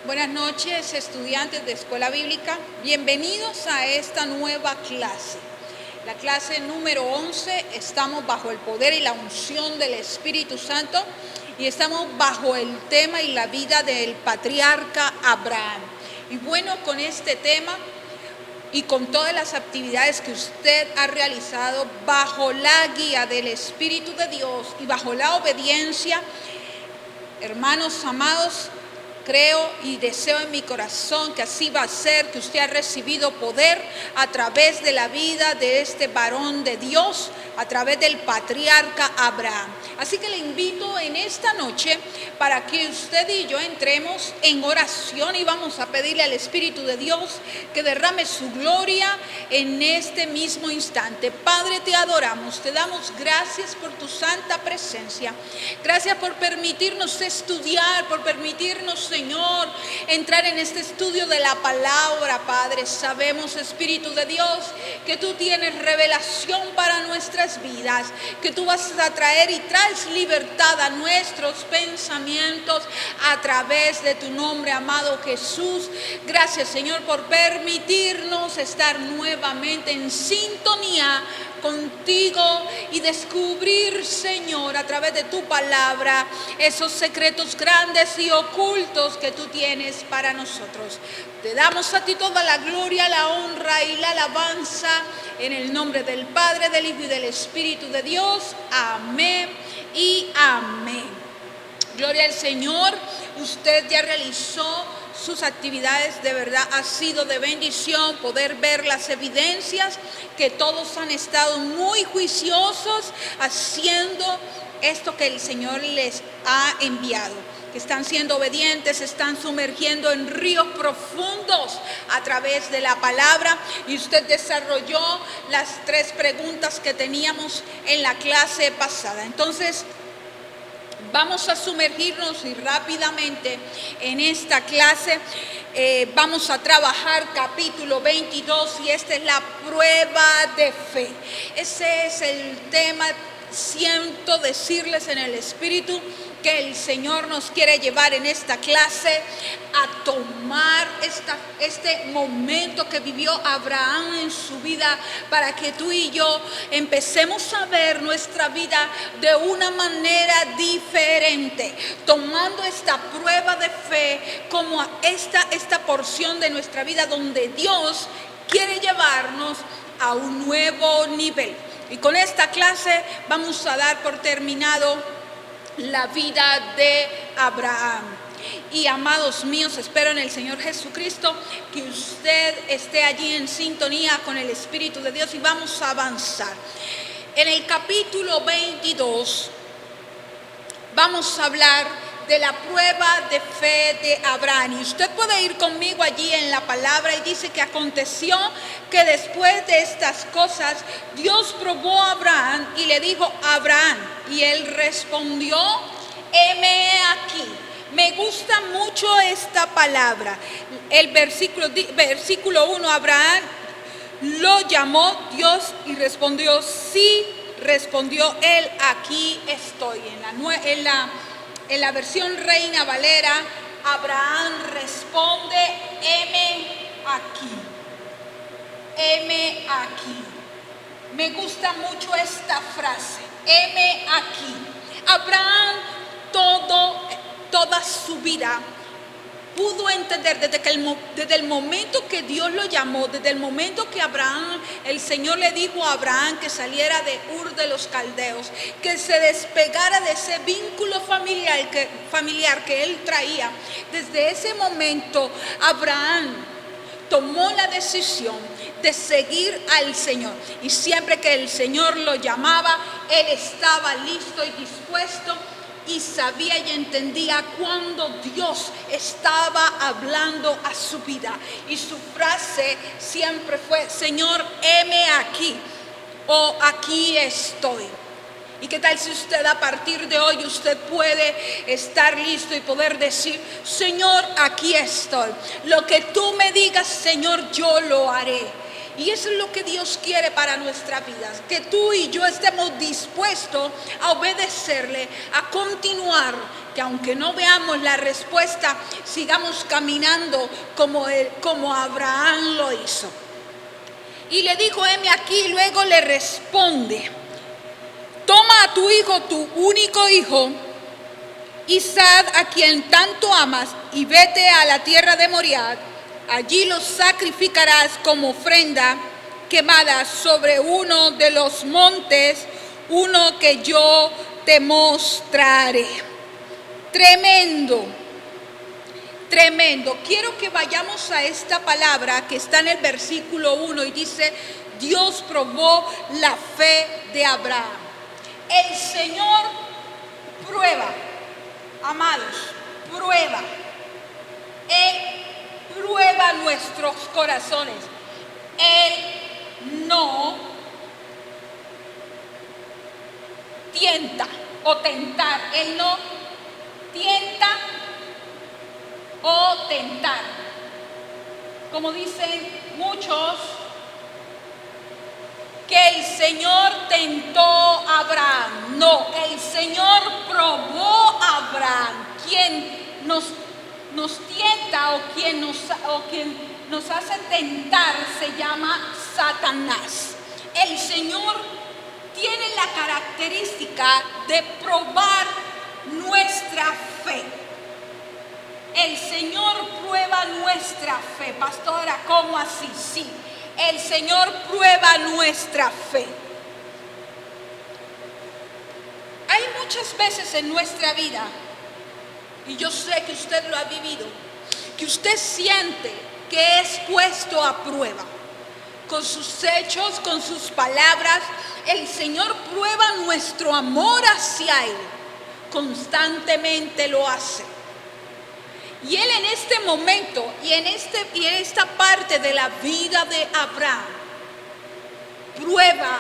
Buenas noches, estudiantes de Escuela Bíblica. Bienvenidos a esta nueva clase. La clase número 11, estamos bajo el poder y la unción del Espíritu Santo y estamos bajo el tema y la vida del patriarca Abraham. Y bueno, con este tema y con todas las actividades que usted ha realizado bajo la guía del Espíritu de Dios y bajo la obediencia, hermanos amados, creo y deseo en mi corazón que así va a ser, que usted ha recibido poder a través de la vida de este varón de Dios, a través del patriarca Abraham. Así que le invito en esta noche para que usted y yo entremos en oración y vamos a pedirle al Espíritu de Dios que derrame su gloria en este mismo instante. Padre, te adoramos, te damos gracias por tu santa presencia. Gracias por permitirnos estudiar, por permitirnos, Señor, entrar en este estudio de la palabra, Padre. Sabemos, Espíritu de Dios, que tú tienes revelación para nuestras vidas, que tú vas a traer y traes libertad a nuestros pensamientos a través de tu nombre, amado Jesús. Gracias, Señor, por permitirnos estar nuevamente en sintonía contigo y descubrir, Señor, a través de tu palabra, esos secretos grandes y ocultos que tú tienes para nosotros. Te damos a ti toda la gloria, la honra y la alabanza en el nombre del Padre, del Hijo y del Espíritu de Dios. Amén y amén. Gloria al Señor. Usted ya realizó sus actividades, de verdad ha sido de bendición poder ver las evidencias que todos han estado muy juiciosos haciendo esto que el Señor les ha enviado, que están siendo obedientes, están sumergiendo en ríos profundos a través de la palabra. Y usted desarrolló las 3 preguntas que teníamos en la clase pasada. Entonces, vamos a sumergirnos y rápidamente en esta clase. Vamos a trabajar capítulo 22 y esta es la prueba de fe. Ese es el tema. Siento decirles en el Espíritu que el Señor nos quiere llevar en esta clase a tomar este momento que vivió Abraham en su vida para que tú y yo empecemos a ver nuestra vida de una manera diferente, tomando esta prueba de fe como esta porción de nuestra vida donde Dios quiere llevarnos a un nuevo nivel. Y con esta clase vamos a dar por terminado la vida de Abraham. Y amados míos, espero en el Señor Jesucristo que usted esté allí en sintonía con el Espíritu de Dios y vamos a avanzar. En el capítulo 22 vamos a hablar de la prueba de fe de Abraham. Y usted puede ir conmigo allí en la palabra y dice que aconteció que después de estas cosas Dios probó a Abraham y le dijo: Abraham, y él respondió: heme aquí. Me gusta mucho esta palabra. El versículo 1, Abraham lo llamó Dios y respondió: sí, respondió él, aquí estoy. En la versión Reina Valera, Abraham responde: heme aquí. Heme aquí. Me gusta mucho esta frase: heme aquí. Abraham toda su vida pudo entender desde el momento que Dios lo llamó, desde el momento que el Señor le dijo a Abraham que saliera de Ur de los Caldeos, que se despegara de ese vínculo familiar que él traía. Desde ese momento Abraham tomó la decisión de seguir al Señor, y siempre que el Señor lo llamaba, él estaba listo y dispuesto, y sabía y entendía cuando Dios estaba hablando a su vida. Y su frase siempre fue: Señor, heme aquí, o aquí estoy. ¿Y qué tal si usted a partir de hoy usted puede estar listo y poder decir: Señor, aquí estoy. Lo que tú me digas, Señor, yo lo haré. Y eso es lo que Dios quiere para nuestras vidas, que tú y yo estemos dispuestos a obedecerle, a continuar, que aunque no veamos la respuesta, sigamos caminando como Abraham lo hizo. Y le dijo, heme aquí, luego le responde, toma a tu hijo, tu único hijo, Isaac, a quien tanto amas, y vete a la tierra de Moriah. Allí lo sacrificarás como ofrenda quemada sobre uno de los montes, uno que yo te mostraré. Tremendo, tremendo. Quiero que vayamos a esta palabra que está en el versículo 1 y dice, Dios probó la fe de Abraham. El Señor prueba, amados, prueba. Él prueba nuestros corazones. Él no tienta o tentar. Él no tienta o tentar. Como dicen muchos, que el Señor tentó a Abraham. No, el Señor probó a Abraham. Quien nos tienta o quien nos hace tentar se llama Satanás. El Señor tiene la característica de probar nuestra fe. El Señor prueba nuestra fe. Pastora, ¿cómo así? Sí, el Señor prueba nuestra fe. Hay muchas veces en nuestra vida, y yo sé que usted lo ha vivido, que usted siente que es puesto a prueba. Con sus hechos, con sus palabras, el Señor prueba nuestro amor hacia Él. Constantemente lo hace. Y Él en este momento y en esta parte de la vida de Abraham, prueba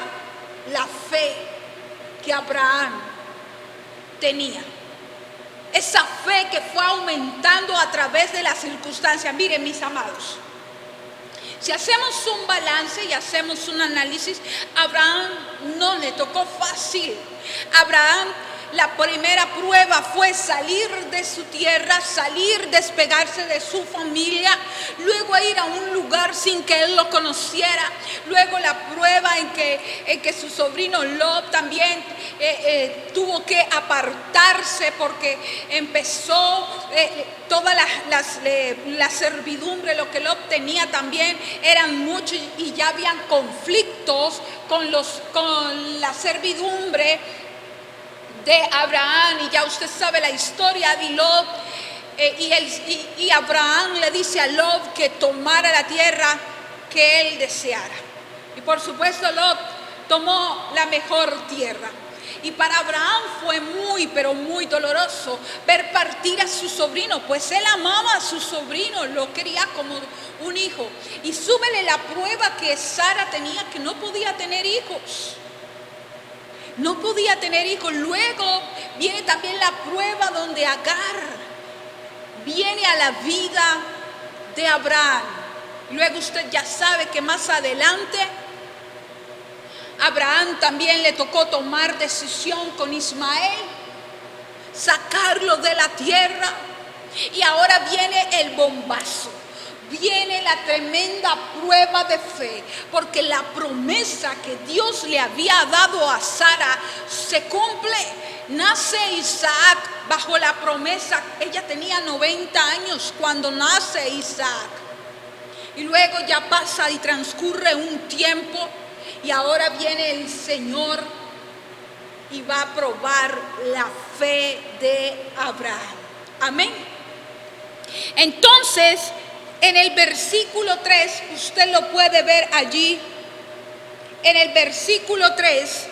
la fe que Abraham tenía. Esa fe que fue aumentando a través de las circunstancias. Miren, mis amados, si hacemos un balance y hacemos un análisis, Abraham no le tocó fácil. Abraham, la primera prueba fue salir de su tierra, despegarse de su familia, luego ir a un lugar sin que él lo conociera, luego la prueba en que su sobrino Lot también tuvo que apartarse porque empezó toda la servidumbre, lo que Lot tenía también eran muchos y ya habían conflictos con la servidumbre de Abraham, y ya usted sabe la historia de Lot, y Abraham le dice a Lot que tomara la tierra que él deseara, y por supuesto Lot tomó la mejor tierra. Y para Abraham fue muy, pero muy doloroso ver partir a su sobrino, pues él amaba a su sobrino, lo quería como un hijo. Y súbele la prueba que Sara tenía, que no podía tener hijos. No podía tener hijos. Luego viene también la prueba donde Agar viene a la vida de Abraham. Luego usted ya sabe que más adelante Abraham también le tocó tomar decisión con Ismael, sacarlo de la tierra. Y ahora viene el bombazo. Viene la tremenda prueba de fe, porque la promesa que Dios le había dado a Sara se cumple. Nace Isaac bajo la promesa. Ella tenía 90 años cuando nace Isaac. Y luego ya pasa y transcurre un tiempo, y ahora viene el Señor y va a probar la fe de Abraham. Amén. Entonces, en el versículo 3, usted lo puede ver allí. En el versículo 3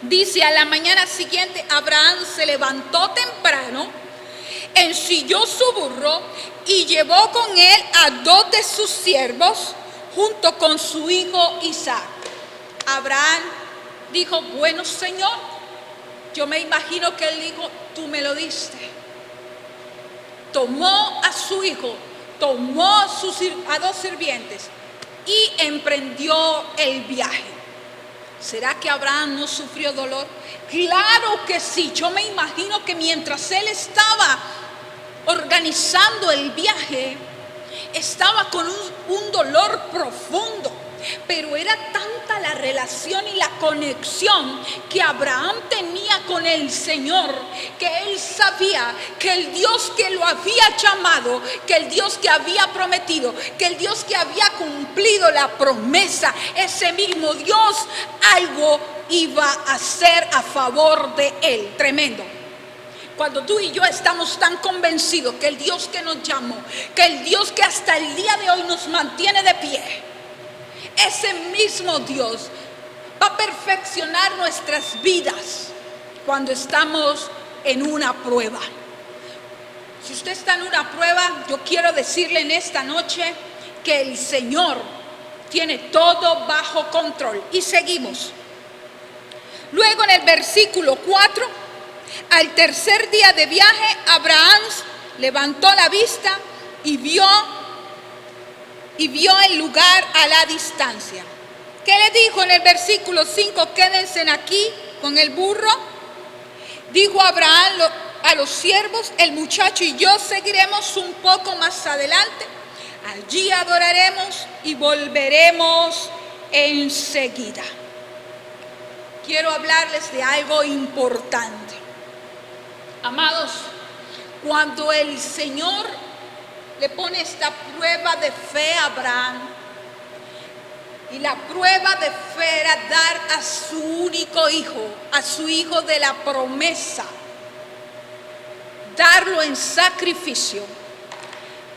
dice: a la mañana siguiente Abraham se levantó temprano, ensilló su burro y llevó con él a 2 de sus siervos junto con su hijo Isaac. Abraham dijo: bueno, Señor, yo me imagino que él dijo: tú me lo diste. Tomó a su hijo, tomó a 2 sirvientes, y emprendió el viaje. ¿Será que Abraham no sufrió dolor? Claro que sí. Yo me imagino que mientras él estaba organizando el viaje, estaba con un dolor profundo. Pero era tanta la relación y la conexión que Abraham tenía con el Señor, que él sabía que el Dios que lo había llamado, que el Dios que había prometido, que el Dios que había cumplido la promesa, ese mismo Dios algo iba a hacer a favor de él. Tremendo. Cuando tú y yo estamos tan convencidos que el Dios que nos llamó, que el Dios que hasta el día de hoy nos mantiene de pie, ese mismo Dios va a perfeccionar nuestras vidas cuando estamos en una prueba. Si usted está en una prueba, yo quiero decirle en esta noche que el Señor tiene todo bajo control. Y seguimos. Luego en el versículo 4, al tercer día de viaje, Abraham levantó la vista y vio el lugar a la distancia. ¿Qué le dijo en el versículo 5? Quédense aquí con el burro. Dijo Abraham a los siervos: el muchacho y yo seguiremos un poco más adelante. Allí adoraremos y volveremos enseguida. Quiero hablarles de algo importante. Amados, cuando el Señor le pone esta prueba de fe a Abraham, y la prueba de fe era dar a su único hijo, a su hijo de la promesa, darlo en sacrificio.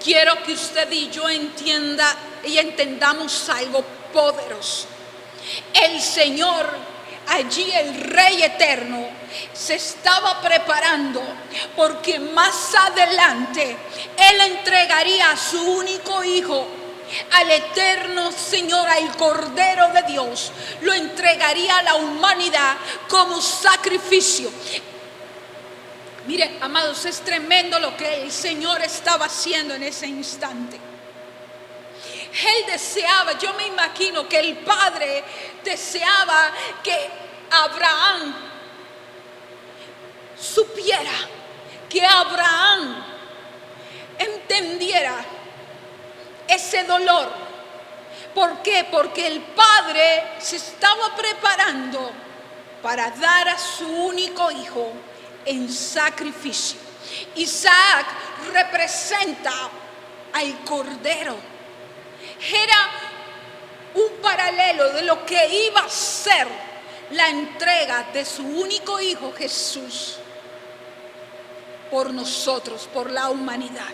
Quiero que usted y yo entendamos algo poderoso. El Señor, allí el Rey eterno, se estaba preparando porque más adelante Él entregaría a su único hijo, al eterno Señor, al Cordero de Dios. Lo entregaría a la humanidad como sacrificio. Mire, amados, es tremendo lo que el Señor estaba haciendo en ese instante. Él deseaba, yo me imagino que el Padre deseaba que Abraham supiera, que Abraham entendiera ese dolor. ¿Por qué? Porque el Padre se estaba preparando para dar a su único hijo en sacrificio. Isaac representa al Cordero. Era un paralelo de lo que iba a ser la entrega de su único hijo Jesús por nosotros, por la humanidad.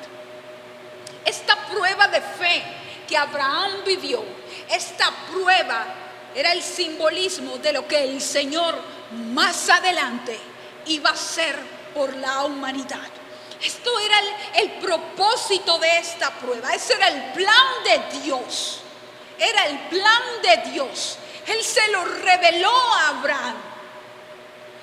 Esta prueba de fe que Abraham vivió, esta prueba era el simbolismo de lo que el Señor más adelante iba a hacer por la humanidad. Esto era el propósito de esta prueba. Ese era el plan de Dios. Era el plan de Dios. Él se lo reveló a Abraham.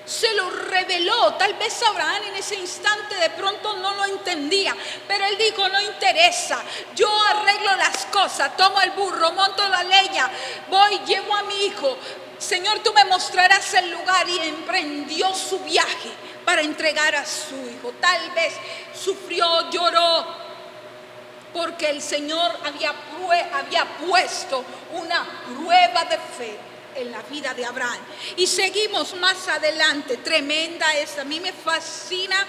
Se lo reveló. Tal vez Abraham en ese instante de pronto no lo entendía, pero él dijo: no interesa, yo arreglo las cosas, tomo el burro, monto la leña, voy, llevo a mi hijo. Señor, tú me mostrarás el lugar. Y emprendió su viaje para entregar a su hijo. Tal vez sufrió, lloró, porque el Señor había puesto una prueba de fe en la vida de Abraham. Y seguimos más adelante. Tremenda esta. A mí me fascina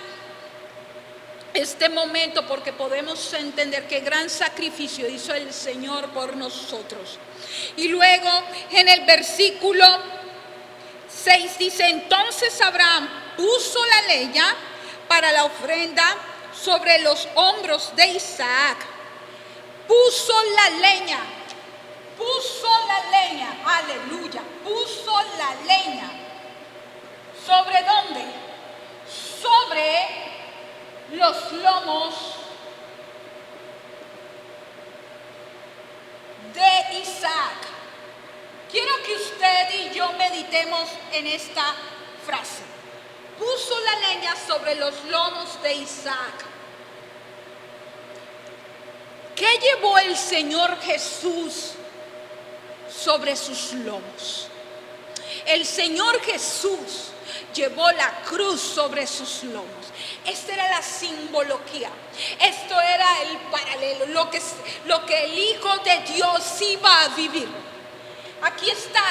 este momento porque podemos entender qué gran sacrificio hizo el Señor por nosotros. Y luego en el versículo 6 dice: entonces Abraham puso la leña para la ofrenda sobre los hombros de Isaac. Puso la leña, aleluya, puso la leña. ¿Sobre dónde? Sobre los lomos de Isaac. Quiero que usted y yo meditemos en esta frase. Puso la leña sobre los lomos de Isaac. ¿Qué llevó el Señor Jesús sobre sus lomos. El Señor Jesús llevó la cruz sobre sus lomos. Esta era la simbología. Esto era el paralelo, lo que el Hijo de Dios iba a vivir. Aquí está.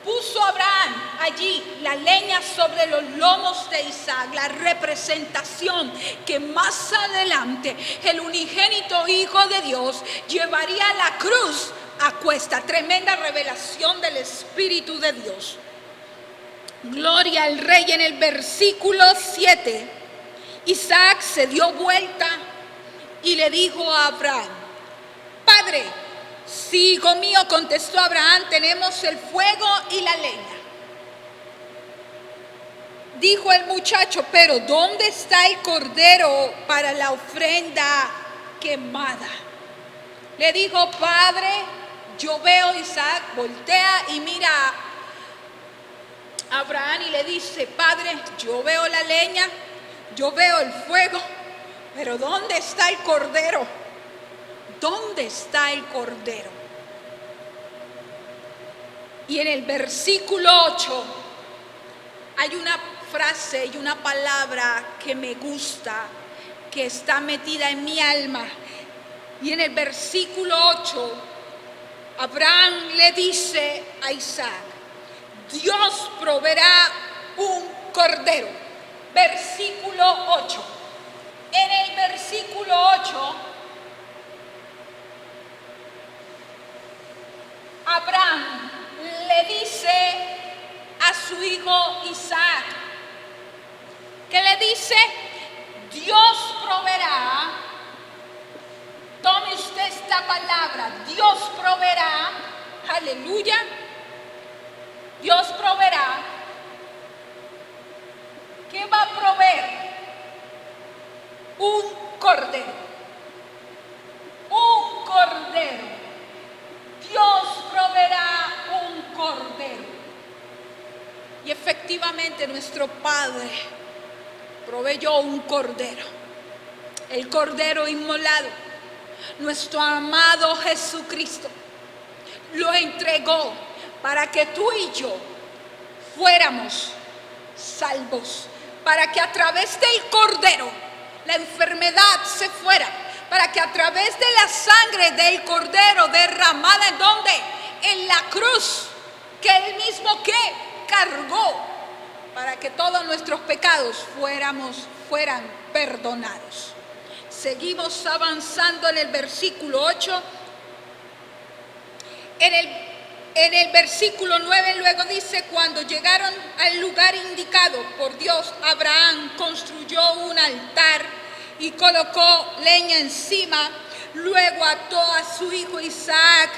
Puso Abraham allí la leña sobre los lomos de Isaac, la representación que más adelante el unigénito Hijo de Dios llevaría la cruz a cuesta. Tremenda revelación del Espíritu de Dios. Gloria al Rey. En el versículo 7, Isaac se dio vuelta y le dijo a Abraham: Padre. Sí, hijo mío, contestó Abraham, tenemos el fuego y la leña. Dijo el muchacho: pero ¿dónde está el cordero para la ofrenda quemada? Le dijo: Padre, yo veo. Isaac voltea y mira a Abraham y le dice: Padre, yo veo la leña, yo veo el fuego, pero ¿dónde está el cordero? ¿Dónde está el cordero? Y en el versículo 8 hay una frase y una palabra que me gusta, que está metida en mi alma. Y en el versículo 8, Abraham le dice a Isaac: Dios proveerá un cordero. Versículo 8. En el versículo 8, Abraham le dice a su hijo Isaac, ¿qué le dice? Dios proveerá. Tome usted esta palabra: Dios proveerá. Aleluya. Dios proveerá. ¿Qué va a proveer? Un cordero. Un cordero. Dios proveerá un cordero. Y efectivamente nuestro Padre proveyó un cordero. El cordero inmolado. Nuestro amado Jesucristo lo entregó para que tú y yo fuéramos salvos. Para que a través del cordero la enfermedad se fuera. Para que a través de la sangre del cordero derramada, ¿en dónde? En la cruz, que él mismo ¿qué? Cargó, para que todos nuestros pecados fueran perdonados. Seguimos avanzando en el versículo 8. En el versículo 9 luego dice: cuando llegaron al lugar indicado por Dios, Abraham construyó un altar y colocó leña encima. Luego ató a su hijo Isaac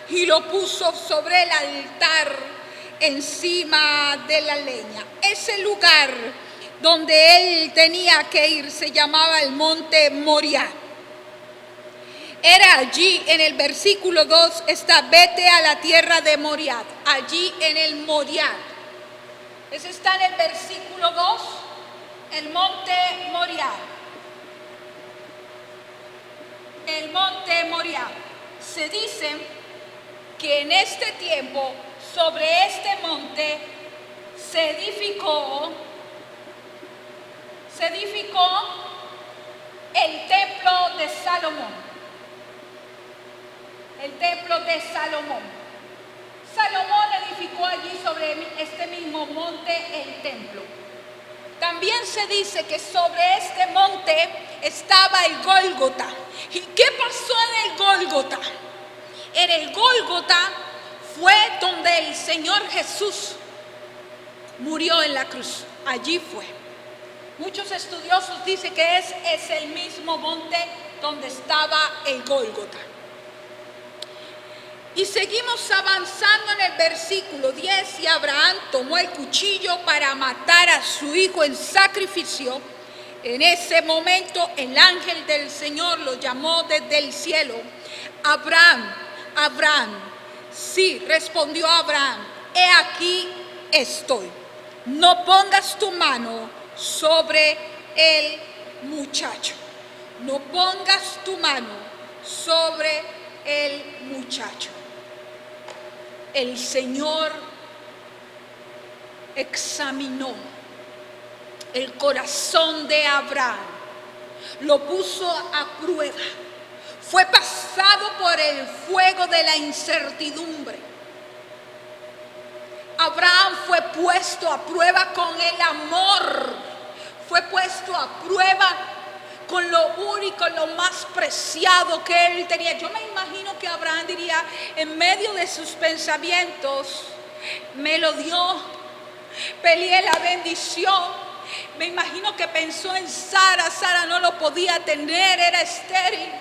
y lo puso sobre el altar encima de la leña. Ese lugar donde él tenía que ir se llamaba el monte Moriah. Era allí, en el versículo 2 está: vete a la tierra de Moriah. Allí en el Moriah. Eso está en el versículo 2, el monte Moriah. El monte Moriah. Se dice que en este tiempo, sobre este monte, se edificó el templo de Salomón. El templo de Salomón. Salomón edificó allí sobre este mismo monte el templo. También se dice que sobre este monte estaba el Gólgota. ¿Y qué pasó en el Gólgota? En el Gólgota fue donde el Señor Jesús murió en la cruz. Allí fue. Muchos estudiosos dicen que es el mismo monte donde estaba el Gólgota. Y seguimos avanzando en el versículo 10. Y Abraham tomó el cuchillo para matar a su hijo en sacrificio. En ese momento el ángel del Señor lo llamó desde el cielo: Abraham, Abraham. Sí, respondió Abraham: he aquí estoy. No pongas tu mano sobre el muchacho. No pongas tu mano sobre el muchacho. el Señor examinó el corazón de Abraham, lo puso a prueba, fue pasado por el fuego de la incertidumbre. Abraham fue puesto a prueba con el amor, fue puesto a prueba con lo único, lo más preciado que él tenía. Yo me imagino que Abraham diría, en medio de sus pensamientos, me lo dio, peleé la bendición. Me imagino que pensó en Sara. Sara no lo podía tener, era estéril.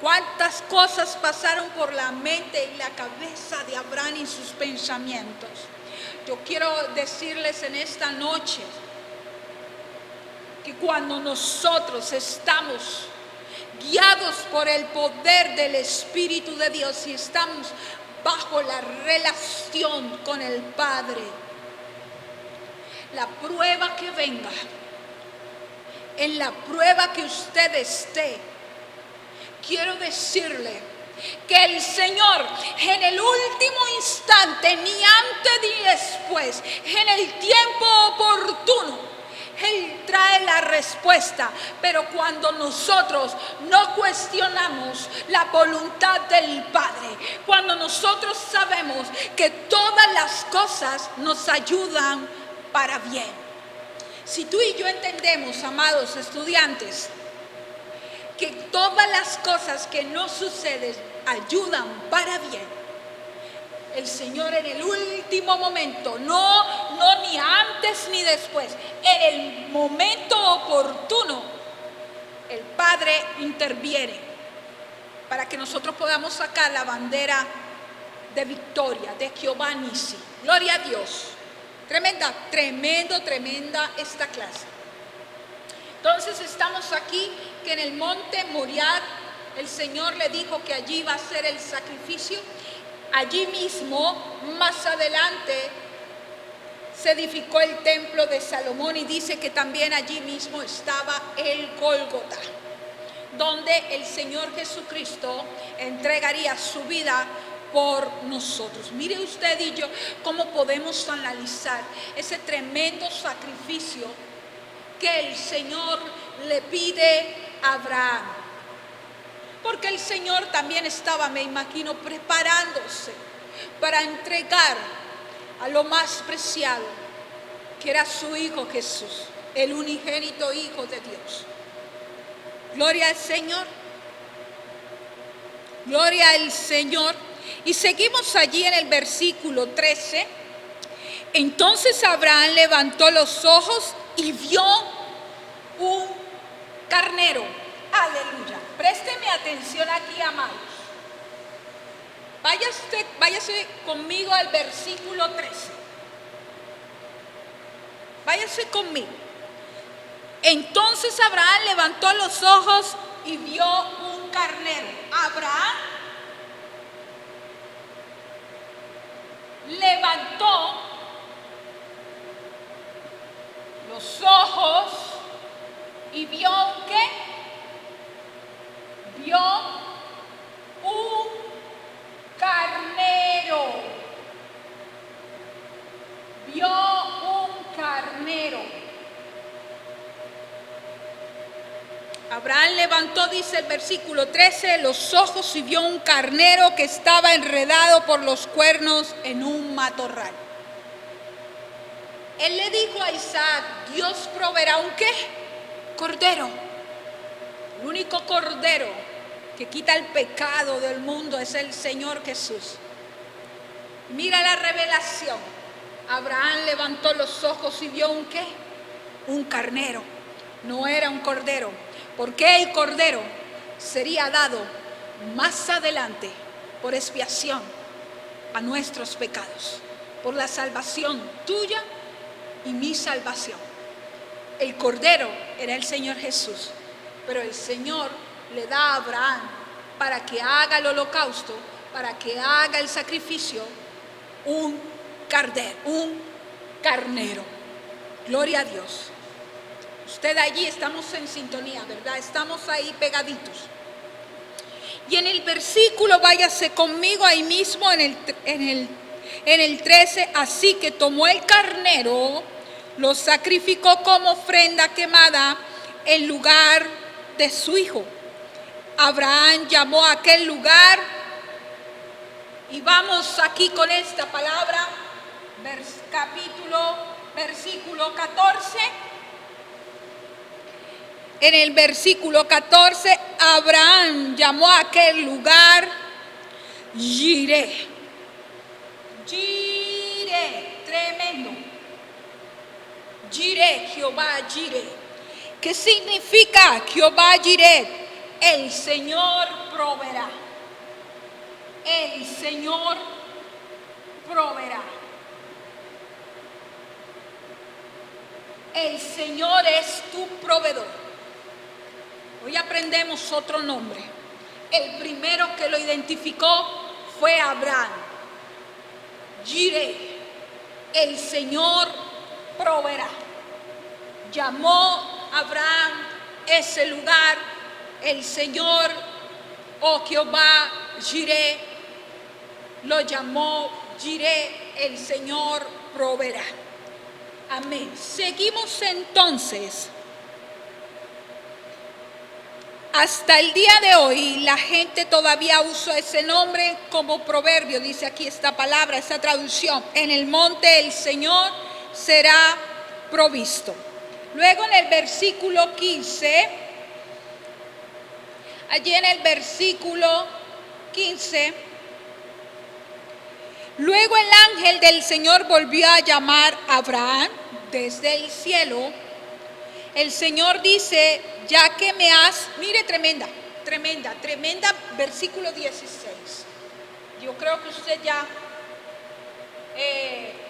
Cuántas cosas pasaron por la mente y la cabeza de Abraham y sus pensamientos. Yo quiero decirles en esta noche que cuando nosotros estamos guiados por el poder del Espíritu de Dios y estamos bajo la relación con el Padre, la prueba que venga, en la prueba que usted esté, quiero decirle que el Señor en el último instante, ni antes ni después, en el tiempo oportuno, Él trae la respuesta. Pero cuando nosotros no cuestionamos la voluntad del Padre, cuando nosotros sabemos que todas las cosas nos ayudan para bien. Si tú y yo entendemos, amados estudiantes, que todas las cosas que nos suceden ayudan para bien, el Señor en el último momento, no ni antes ni después, en el momento oportuno, el Padre interviene para que nosotros podamos sacar la bandera de victoria de Jehová Nisi. Gloria a Dios. Tremenda esta clase. Entonces estamos aquí, que en el monte Moriah el Señor le dijo que allí iba a ser el sacrificio. Allí mismo, más adelante, se edificó el templo de Salomón, y dice que también allí mismo estaba el Gólgota, donde el Señor Jesucristo entregaría su vida por nosotros. Mire usted y yo cómo podemos analizar ese tremendo sacrificio que el Señor le pide a Abraham. Porque el Señor también estaba, me imagino, preparándose para entregar a lo más preciado, que era su Hijo Jesús, el unigénito Hijo de Dios. Gloria al Señor. Gloria al Señor. Y seguimos allí en el versículo 13. Entonces Abraham levantó los ojos y vio un carnero. Aleluya. Présteme atención aquí, amados. Váyase conmigo al versículo 13. Váyase conmigo. Entonces Abraham levantó los ojos y vio un carnero. Abraham levantó los ojos y vio ¿qué? Vio un carnero. Vio un carnero. Abraham levantó, dice el versículo 13, los ojos y vio un carnero que estaba enredado por los cuernos en un matorral. Él le dijo a Isaac, Dios proveerá un ¿qué? Cordero. El único cordero que quita el pecado del mundo es el Señor Jesús. Mira la revelación. Abraham levantó los ojos y vio un ¿qué? Un carnero. No era un cordero, porque el cordero sería dado más adelante por expiación a nuestros pecados, por la salvación tuya y mi salvación. El cordero era el Señor Jesús, pero el Señor le da a Abraham para que haga el holocausto, para que haga el sacrificio, un carnero. Gloria a Dios. Usted allí, estamos en sintonía, ¿verdad? Estamos ahí pegaditos. Y en el versículo, váyase conmigo ahí mismo en el 13, así que tomó el carnero, lo sacrificó como ofrenda quemada en lugar de su hijo. Abraham llamó a aquel lugar, y vamos aquí con esta palabra, versículo 14. En el versículo 14, Abraham llamó a aquel lugar Jireh. Jireh, tremendo. Jireh, Jehová Jireh. ¿Qué significa Jehová Jireh? El Señor proveerá. El Señor proveerá. El Señor es tu proveedor. Hoy aprendemos otro nombre. El primero que lo identificó fue Abraham. Jireh, el Señor proveerá. Llamó Abraham ese lugar, el Señor, oh Jehová Jireh, lo llamó Jireh, el Señor proveerá. Amén. Seguimos entonces. Hasta el día de hoy la gente todavía usa ese nombre como proverbio, dice aquí esta palabra, esta traducción. En el monte el Señor será provisto. Luego en el versículo 15, allí en el versículo 15, luego el ángel del Señor volvió a llamar a Abraham desde el cielo. El Señor dice, ya que me has, mire, tremenda, versículo 16. Yo creo que usted ya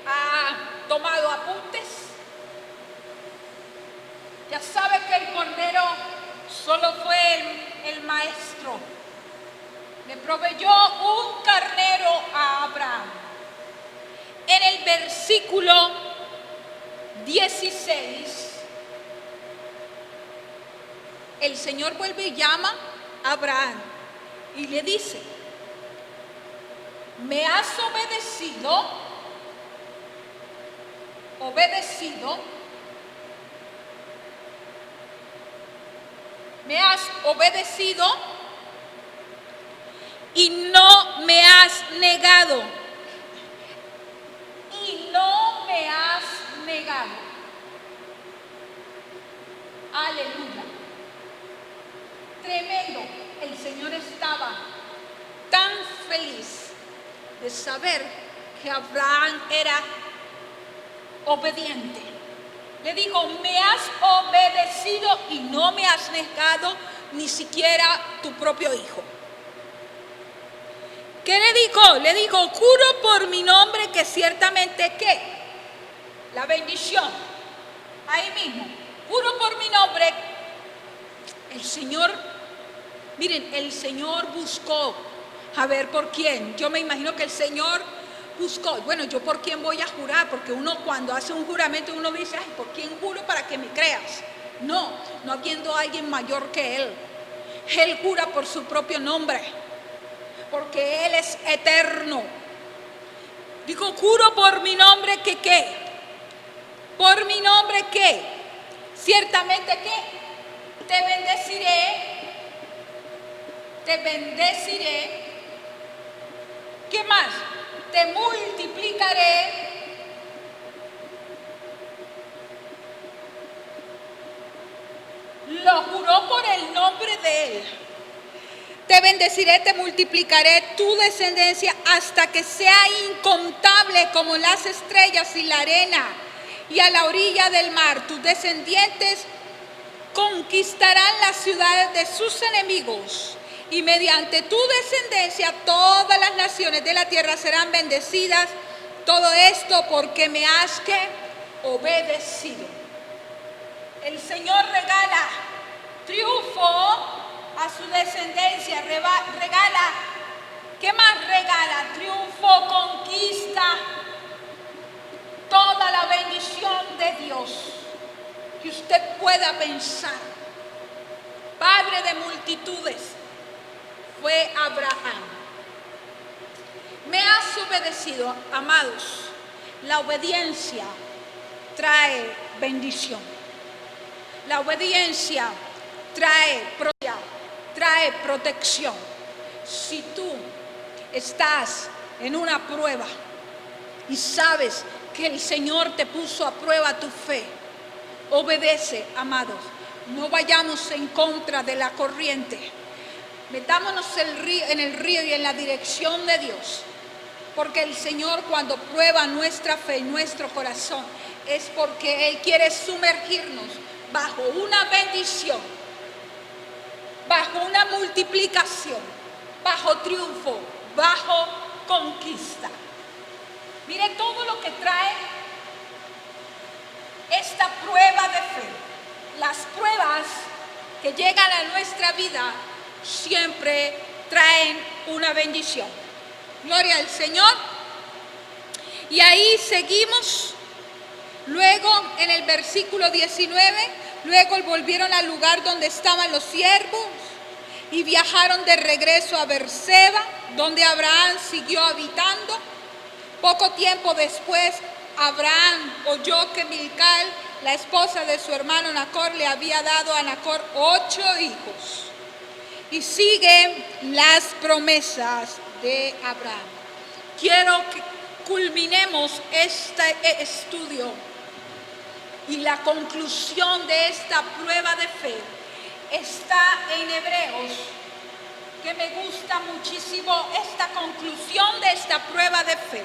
ha tomado apuntes. Ya sabe que el Cordero solo fue el maestro. Le proveyó un carnero a Abraham. En el versículo 16, el Señor vuelve y llama a Abraham y le dice, me has obedecido, me has obedecido y no me has negado. Y no me has negado. Aleluya. Tremendo. El Señor estaba tan feliz de saber que Abraham era obediente. Le digo, me has obedecido y no me has negado ni siquiera tu propio hijo. ¿Qué le dijo? Le dijo, juro por mi nombre que ciertamente, ¿qué? La bendición. Ahí mismo, juro por mi nombre. El Señor, miren, el Señor buscó a ver por quién. Yo me imagino que el Señor buscó, bueno, ¿yo por quién voy a jurar? Porque uno cuando hace un juramento uno dice, ay, ¿por quién juro para que me creas? No habiendo alguien mayor que Él. Él jura por su propio nombre, porque Él es eterno. Dijo, juro por mi nombre que ¿qué? Por mi nombre que ciertamente que te bendeciré, ¿qué más? Te multiplicaré, lo juró por el nombre de Él. Te bendeciré, te multiplicaré tu descendencia hasta que sea incontable como las estrellas y la arena y a la orilla del mar. Tus descendientes conquistarán las ciudades de sus enemigos y mediante tu descendencia todas las naciones de la tierra serán bendecidas. Todo esto porque me has obedecido. El Señor regala triunfo a su descendencia, regala, ¿qué más regala? Triunfo, conquista, toda la bendición de Dios que usted pueda pensar. Padre de multitudes, fue Abraham. Me has obedecido, amados. La obediencia trae bendición. La obediencia trae protección. Si tú estás en una prueba y sabes que el Señor te puso a prueba tu fe, obedece, amados. No vayamos en contra de la corriente. Metámonos en el río y en la dirección de Dios. Porque el Señor, cuando prueba nuestra fe y nuestro corazón, es porque Él quiere sumergirnos bajo una bendición, bajo una multiplicación, bajo triunfo, bajo conquista. Mire todo lo que trae esta prueba de fe. Las pruebas que llegan a nuestra vida siempre traen una bendición. Gloria al Señor. Y ahí seguimos. Luego en el versículo 19, luego volvieron al lugar donde estaban los siervos y viajaron de regreso a Berseba, donde Abraham siguió habitando. Poco tiempo después, Abraham oyó que Milcal, la esposa de su hermano Nacor, le había dado a Nacor 8 hijos. Y siguen las promesas de Abraham. Quiero que culminemos este estudio y la conclusión de esta prueba de fe está en Hebreos, que me gusta muchísimo esta conclusión de esta prueba de fe.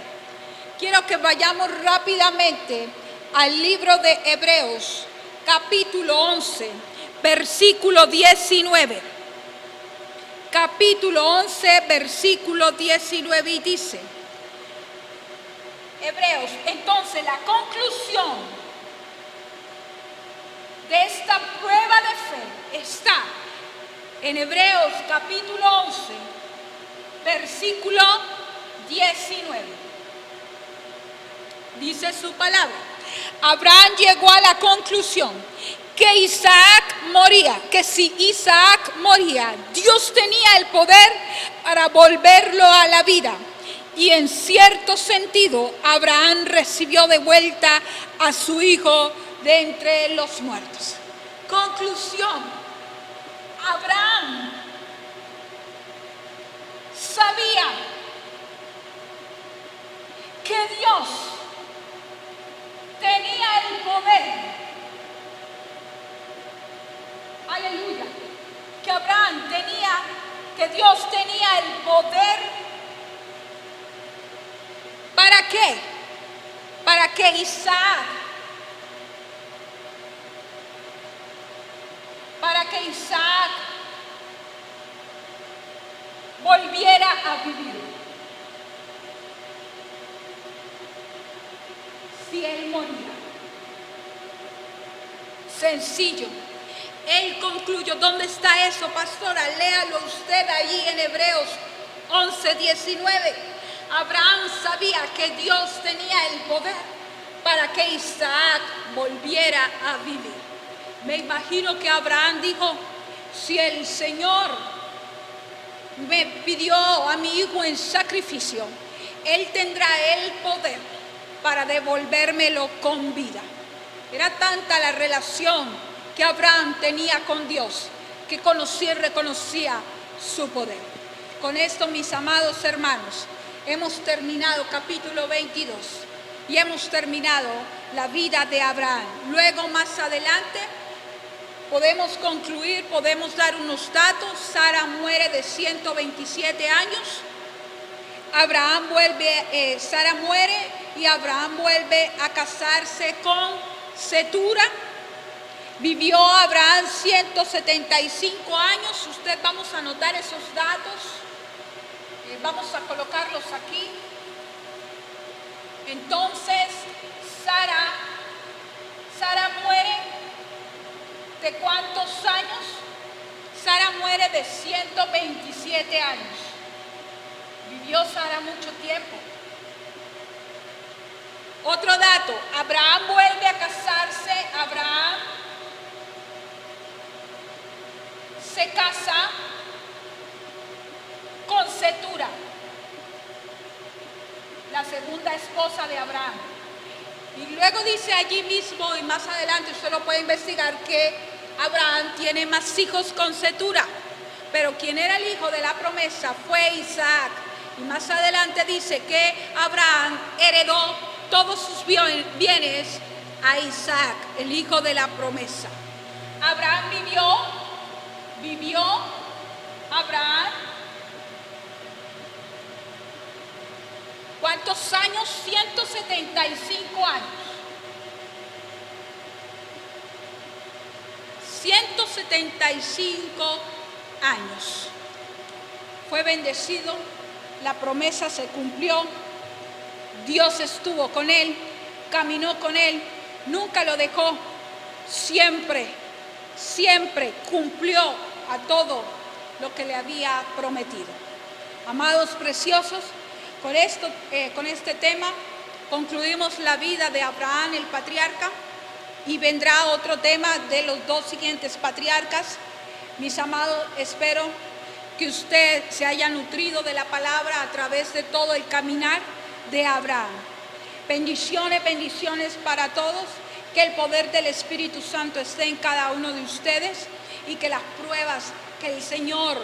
Quiero que vayamos rápidamente al libro de Hebreos, capítulo 11, versículo 19. Capítulo 11, versículo 19, y dice, Hebreos, entonces la conclusión de esta prueba de fe está en Hebreos capítulo 11, versículo 19. Dice su palabra. Abraham llegó a la conclusión que Isaac moría, que si Isaac moría, Dios tenía el poder para volverlo a la vida. Y en cierto sentido, Abraham recibió de vuelta a su hijo de entre los muertos. Conclusión: Abraham sabía que Dios tenía el poder. Aleluya. Que Abraham tenía, que Dios tenía el poder. ¿Para qué? Para que Isaac volviera a vivir. Si él moría. Sencillo. Él concluyó. ¿Dónde está eso, pastora? Léalo usted allí en Hebreos 11, 19. Abraham sabía que Dios tenía el poder para que Isaac volviera a vivir. Me imagino que Abraham dijo: si el Señor me pidió a mi hijo en sacrificio, Él tendrá el poder para devolvérmelo con vida. Era tanta la relación que Abraham tenía con Dios, que conocía y reconocía su poder. Con esto, mis amados hermanos, hemos terminado capítulo 22 y hemos terminado la vida de Abraham. Luego, más adelante, podemos concluir, podemos dar unos datos. Sara muere de 127 años. Sara muere y Abraham vuelve a casarse con Setura. Vivió Abraham 175 años. Usted, vamos a anotar esos datos. Vamos a colocarlos aquí. Entonces, Sara muere ¿de cuántos años? Sara muere de 127 años. Vivió Sara mucho tiempo. Otro dato: Abraham vuelve a casarse. Abraham se casa Setura, la segunda esposa de Abraham. Y luego dice allí mismo, y más adelante usted lo puede investigar, que Abraham tiene más hijos con Setura. Pero quien era el hijo de la promesa fue Isaac. Y más adelante dice que Abraham heredó todos sus bienes a Isaac, el hijo de la promesa. Abraham vivió Abraham. ¿Cuántos años? 175 años. 175 años. Fue bendecido, la promesa se cumplió, Dios estuvo con él, caminó con él, nunca lo dejó, siempre cumplió a todo lo que le había prometido. Amados preciosos, con este tema concluimos la vida de Abraham, el patriarca, y vendrá otro tema de los dos siguientes patriarcas. Mis amados, espero que usted se haya nutrido de la palabra a través de todo el caminar de Abraham. Bendiciones, bendiciones para todos. Que el poder del Espíritu Santo esté en cada uno de ustedes y que las pruebas que el Señor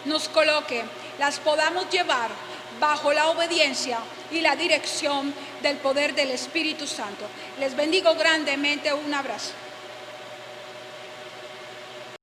nos coloque las podamos llevar bajo la obediencia y la dirección del poder del Espíritu Santo. Les bendigo grandemente. Un abrazo.